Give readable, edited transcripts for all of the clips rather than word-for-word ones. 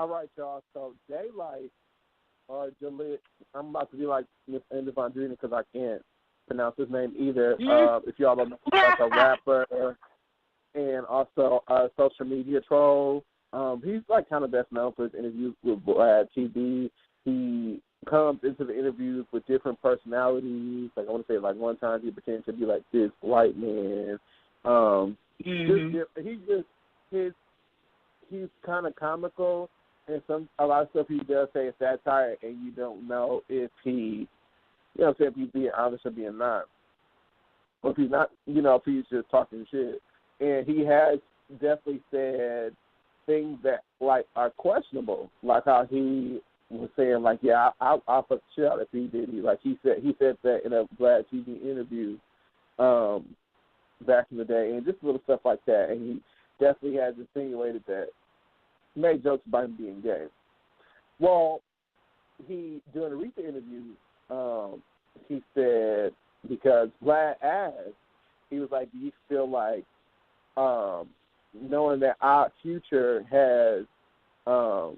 All right, y'all. So Daylyt or Daylyt, I'm about to be like Miss Andrina because I can't pronounce his name either. If y'all don't know, like a rapper and also a social media troll. He's like kind of best known for his interviews with Vlad TV. He comes into the interviews with different personalities. Like I want to say, like one time he pretended to be like this white man. He's kind of comical, and a lot of stuff he does say is satire, and you don't know if he, if he's being honest or being not, or if he's not, if he's just talking shit. And he has definitely said things that like are questionable, like how he was saying, like, yeah, I'll fuck the shit out if he did. He said that in a Vlad TV interview back in the day, and just little stuff like that. And he definitely has insinuated that, made jokes about him being gay. Well, during a recent interview, he said, because Vlad asked, he was like, do you feel like, knowing that our future has I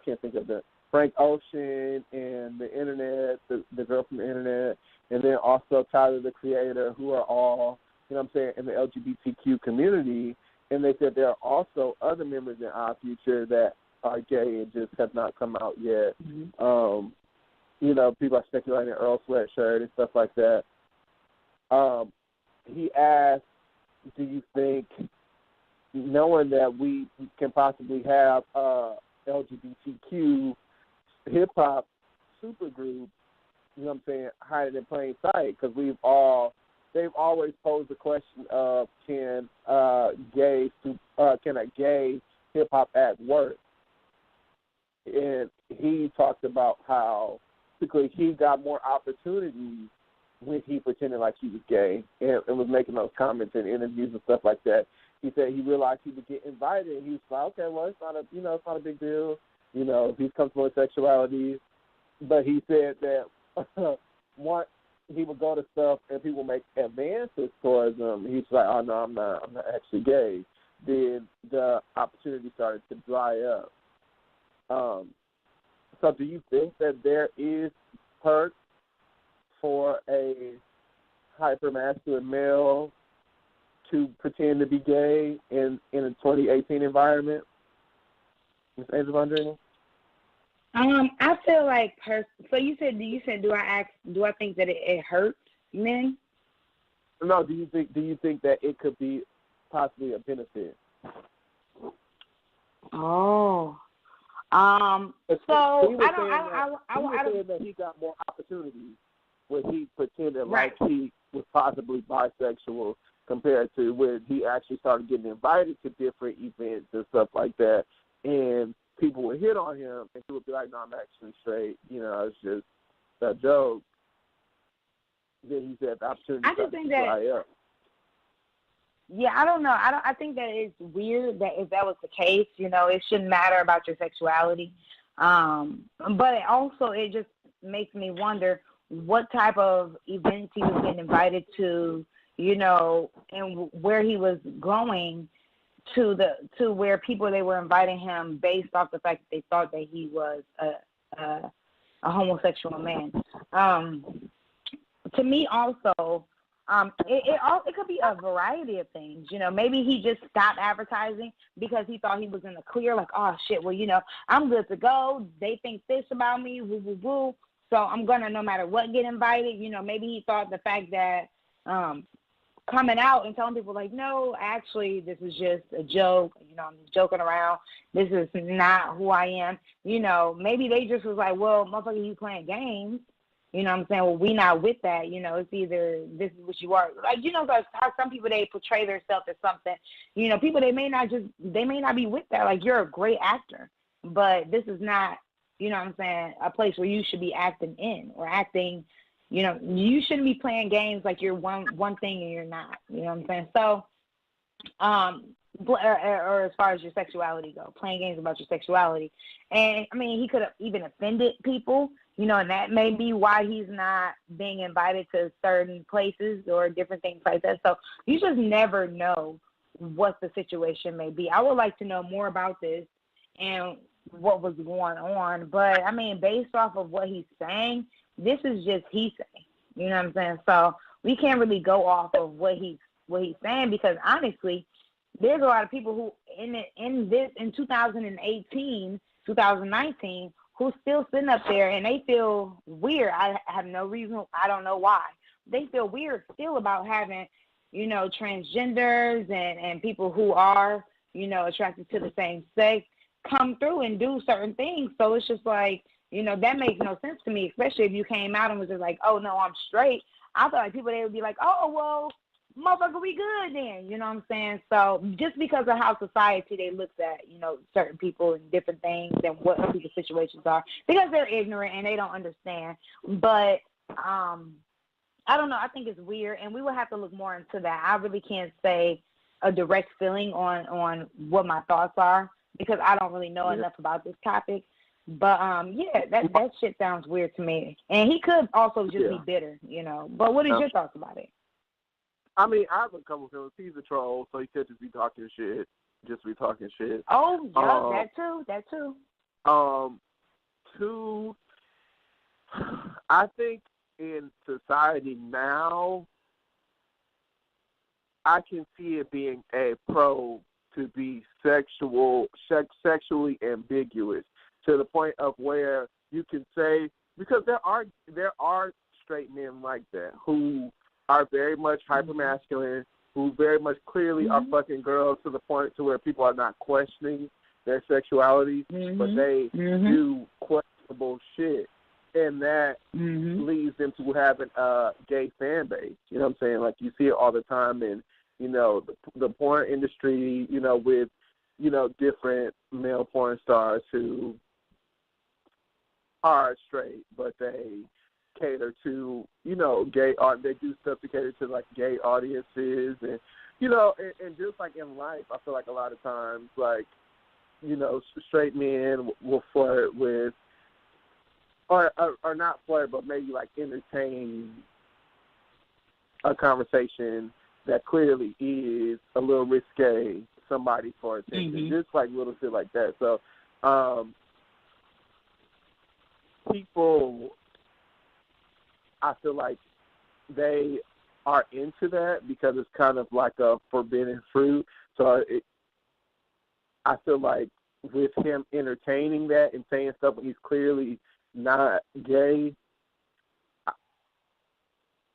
can't think of that, Frank Ocean and the internet, the girl from the internet, and then also Tyler the Creator, who are all, in the LGBTQ community, and they said there are also other members in our future that are gay and just have not come out yet. People are speculating Earl Sweatshirt and stuff like that. He asked, do you think, knowing that we can possibly have LGBTQ hip-hop supergroup, hiding in plain sight, because they've always posed the question of can a gay hip-hop act work? And he talked about how basically he got more opportunities when he pretended like he was gay and was making those comments in interviews and stuff like that. He said he realized he would get invited, and he was like, okay, well, it's not a big deal, if he's comfortable with sexuality. But he said that once he would go to stuff and people make advances towards him, he's like, oh no, I'm not actually gay. Then the opportunity started to dry up. So do you think that there is perks for a hyper-masculine male to pretend to be gay in a 2018 environment? Ms. Angel Andrina? I feel like so you said do I think that it hurts men? No, do you think that it could be possibly a benefit? Oh. So I don't that he got more opportunities when he pretended like he was possibly bisexual compared to when he actually started getting invited to different events and stuff like that, and people would hit on him, and he would be like, no, I'm actually straight, it's just a joke. Then he said the opportunity I just think that, dry up. Yeah, I don't know. I think that it's weird that if that was the case, it shouldn't matter about your sexuality. But it just makes me wonder what type of events he was getting invited to, and where he was going to where people, they were inviting him based off the fact that they thought that he was a homosexual man. To me also, it could be a variety of things. Maybe he just stopped advertising because he thought he was in the clear, like, oh shit, well, I'm good to go. They think this about me, woo woo woo. So I'm gonna, no matter what, get invited. Maybe he thought the fact that coming out and telling people like, no, actually, this is just a joke. I'm just joking around. This is not who I am. Maybe they just was like, well, motherfucker, you playing games. You know what I'm saying? Well, we not with that. It's either this is what you are. Like, how some people, they portray themselves as something. People, they may not be with that. Like, you're a great actor, but this is not, what I'm saying, a place where you should be acting in or acting. You shouldn't be playing games like you're one thing and you're not. You know what I'm saying? So, or as far as your sexuality go, playing games about your sexuality. And, he could have even offended people, and that may be why he's not being invited to certain places or different things like that. So you just never know what the situation may be. I would like to know more about this and what was going on. But, I mean, based off of what he's saying, this is just he saying. You know what I'm saying? So we can't really go off of what he's saying, because honestly, there's a lot of people who in 2018, 2019, who's still sitting up there and they feel weird. I have no reason. I don't know why. They feel weird still about having, you know, transgenders and people who are, you know, attracted to the same sex come through and do certain things. So it's just like, you know, that makes no sense to me, especially if you came out and was just like, oh, no, I'm straight. I feel like people, they would be like, oh, well, motherfucker, we good then. You know what I'm saying? So just because of how society, they looks at, you know, certain people and different things and what people's situations are, because they're ignorant and they don't understand. But I don't know. I think it's weird, and we will have to look more into that. I really can't say a direct feeling on what my thoughts are, because I don't really know enough about this topic. But, yeah, that shit sounds weird to me. And he could also just be bitter, you know. But what is your thoughts about it? I mean, I have a couple of feelings. He's a troll, so he could just be talking shit. Oh, yeah, that too. Two, I think in society now, I can see it being a pro to be sexually ambiguous, to the point of where you can say, because there are straight men like that who are very much hypermasculine, who very much clearly are fucking girls to the point to where people are not questioning their sexuality, but they do questionable shit, and that leads them to having a gay fan base. You know what I'm saying? Like, you see it all the time in, you know, the porn industry, you know, with, you know, different male porn stars who are straight, but they cater to, you know, gay art. They do stuff to cater to, like, gay audiences. And, you know, and just like in life, I feel like a lot of times, like, you know, straight men will flirt with, or not flirt, but maybe, like, entertain a conversation that clearly is a little risque, somebody for attention, just like little shit like that. So, people, I feel like they are into that because it's kind of like a forbidden fruit. So I feel like with him entertaining that and saying stuff when he's clearly not gay,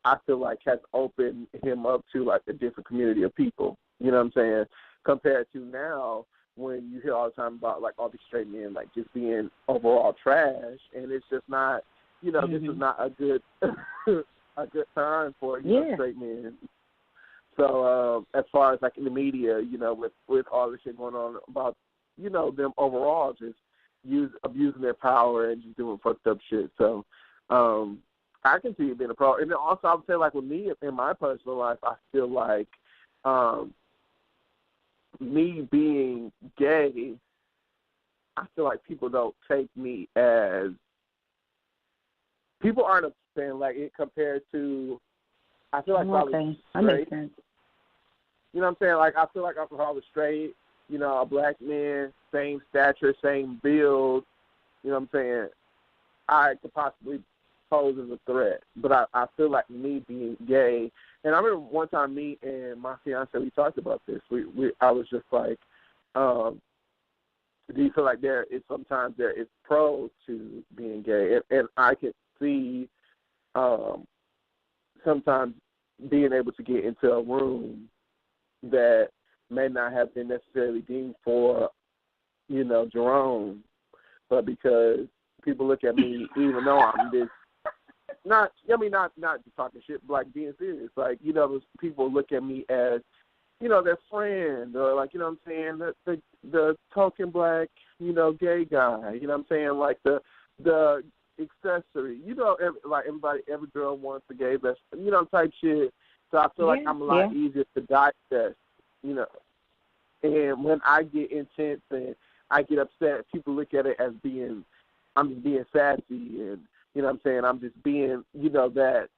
I feel like has opened him up to, like, a different community of people. You know what I'm saying? Compared to now, when you hear all the time about, like, all these straight men, like, just being overall trash, and it's just not, you know, this is not a good a good time for, you know, straight men. So as far as, like, in the media, you know, with all this shit going on about, you know, them overall just abusing their power and just doing fucked up shit. So I can see it being a problem. And then also I would say, like, with me in my personal life, I feel like me being gay, I feel like people don't take me as, people aren't understanding, like, it compared to, I feel like probably that makes sense. You know what I'm saying? Like, I feel like if I was straight, you know, a black man, same stature, same build, you know what I'm saying, I could possibly pose as a threat. But I feel like me being gay, and I remember one time me and my fiance, we talked about this. I was just like, do you feel like sometimes there is pros to being gay? And I could see sometimes being able to get into a room that may not have been necessarily deemed for, you know, Jerome, but because people look at me, even though I'm this, not just talking shit, but, like, being serious. Like, you know, those people look at me as, you know, their friend, or, like, you know what I'm saying, the token black, you know, gay guy, you know what I'm saying, like the accessory, you know, every girl wants a gay best, you know, type shit. So I feel like I'm a lot easier to digest, you know. And when I get intense and I get upset, people look at it as I'm just being sassy, and, you know what I'm saying, I'm just being, you know, that.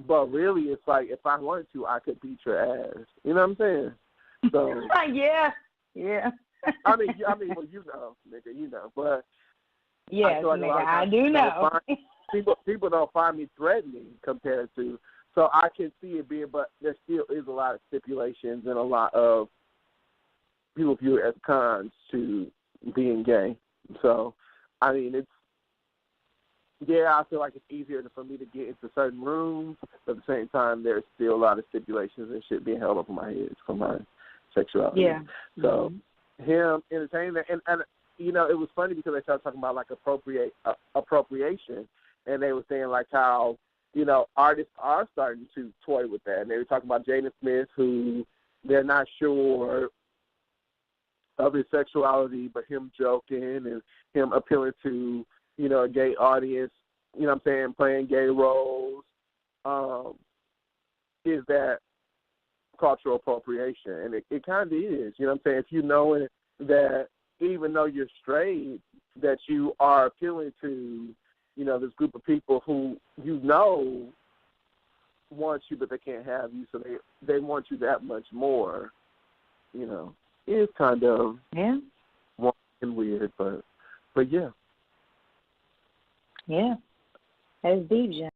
But really, it's like, if I wanted to, I could beat your ass. You know what I'm saying? So yeah. I mean, well, you know, nigga, you know, but yes, I feel like nigga, I do know. People don't find me threatening compared to, so I can see it being, but there still is a lot of stipulations and a lot of people view it as cons to being gay. So, I mean, I feel like it's easier for me to get into certain rooms, but at the same time, there's still a lot of stipulations and shit being held up in my head for my sexuality. Yeah. So, him entertaining that, and you know, it was funny because they started talking about like appropriation, and they were saying like how, you know, artists are starting to toy with that, and they were talking about Jaden Smith, who they're not sure of his sexuality, but him joking and him appealing to, you know, a gay audience, you know what I'm saying, playing gay roles, is that cultural appropriation. And it kind of is, you know what I'm saying, if you know that even though you're straight, that you are appealing to, you know, this group of people who you know want you, but they can't have you, so they want you that much more, you know. It's kind of wrong and weird, but yeah. Yeah. That's deep, Jen.